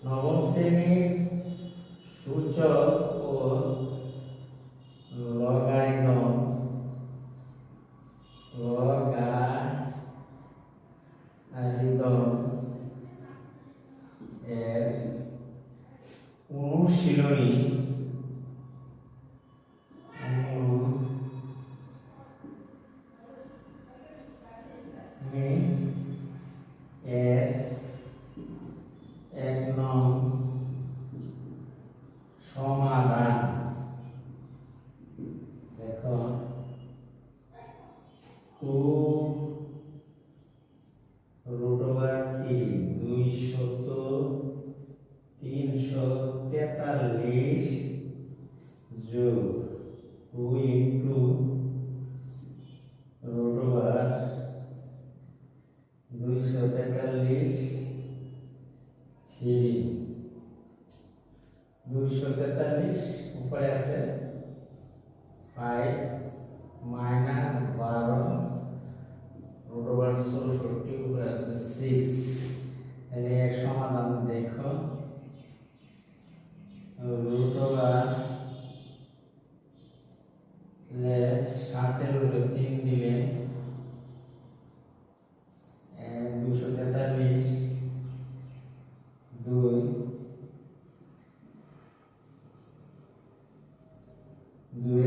নবম শ্রেণীর সূচক ও লগারিদম এর অনুশীলনী এর 1 নং সমাধান। দেখো 2√3 343 যোগ 2 ইন্টু √243 243 উপরে আছে 5 মাইনাস 12 √64 উপরে আছে 6। তাহলে এর সমাধান দেখো √7 এর উপরে 3 দিলে 243 2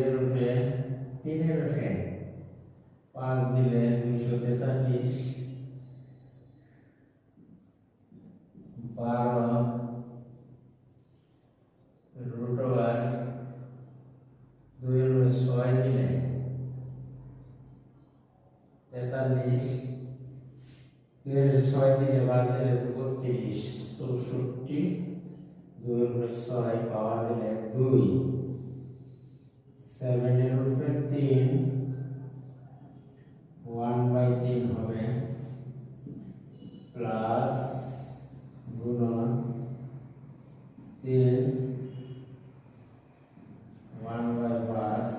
এর উপরে 3 এর উপরে 5 দিলে 243 12 2 এর উপরে 6 দিলে 43 2 এর 6 দিলে 12 দিলে 32 64 2 এর উপরে 6 পাওয়ার দিলে 2 7 এর উপরে 3 1/3 হবে প্লাস গুণন 3 1/5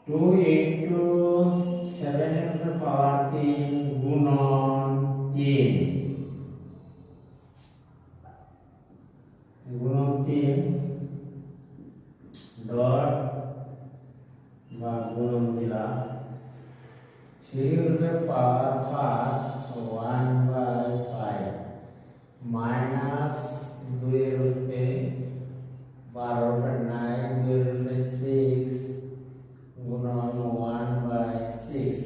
2 into 7 এর উপর পাওয়ার 3 গুণন 3 ডট বা গুণন দিলাম 3 এর উপর পাওয়ার 5 1/5 মাইনাস 2 এর উপরে 12/9 2 এর উপরে 6 গুণন 1/6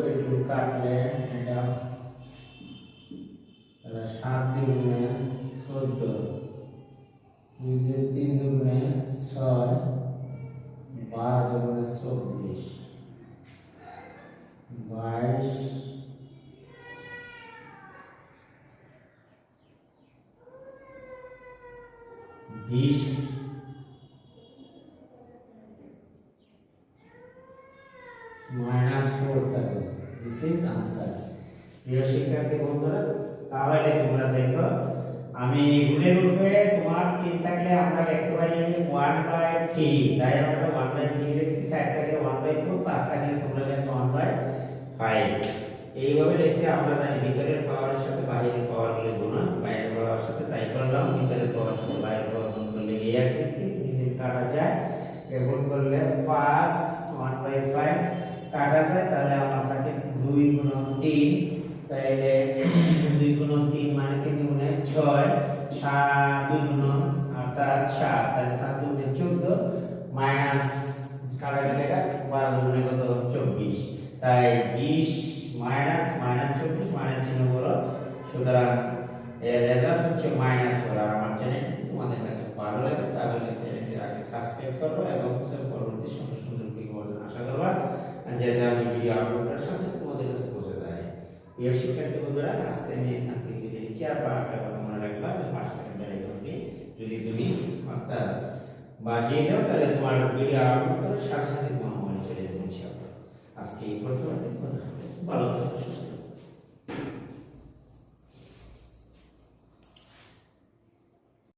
এইটুকু কাটলে এটা 7 দুগুণে 14 2 3 দুগুণে 6 12 দুগুণে 24 22 20 -4 থাকে। This is answer. প্রিয় শিক্ষার্থী বন্ধুরা, তাহলে তোমরা দেখো আমি গুণের রূপে তোমার 3 থাকলে আমরা লিখতে পারি 1/3, তাই আমরা 1/3 লিখছি। 4 থাকলে 1/4, 5 থাকলে তোমরা লিখবে 1/5। এইভাবে লিখছি। আমরা জানি ভিতরের পাওয়ারের সাথে বাইরের পাওয়ার গুলো গুণন, বাইরের পাওয়ারের সাথে তাই করলাম, ভিতরের পাওয়ারের সাথে বাইরের পাওয়ার গুণ করলে এই আকৃতি নিচে কাটা যায়। গুণ করলে 5 1/5 কাটা যায়, তাহলে আমার থাকে 2 গুণন 3। তাহলে 2 গুণন 3 মানে 3 গুণে 6 7 2 গুণন অর্থাৎ 7, তাহলে 7 গুণে 14 মাইনাস কাটা গেলে 12 গুণে কত 24, তাই 20 মাইনাস 24 মাইনাস চিহ্ন বড়, সুতরাং এর রেজাল্ট হচ্ছে -4। আর আমার চ্যানেলটি তোমাদের কাছে ভালো লাগে তাহলে চ্যানেলটি আগে সাবস্ক্রাইব করো এবং পরবর্তী সুন্দর ভিডিও আশা করবা যেটা আমি ভিডিও আপলোড করার সাথে তোমাদের কাছে পৌঁছে যায়। প্রিয় শিক্ষার্থী বন্ধুরা, আজকে আমি এখান থেকে বিদায় নিচ্ছি। আর একটা কথা মনে রাখবা যে পাঁচটা ডায়গ্রামটি যদি তুমি অর্থাৎ বাজিয়ে দাও তাহলে তোমার ভিডিও আপলোড করার সাথে সাথে তোমার মনে চলে যাবে ইনশাআল্লাহ। আজকে এই পর্যন্ত ভালো থাকো।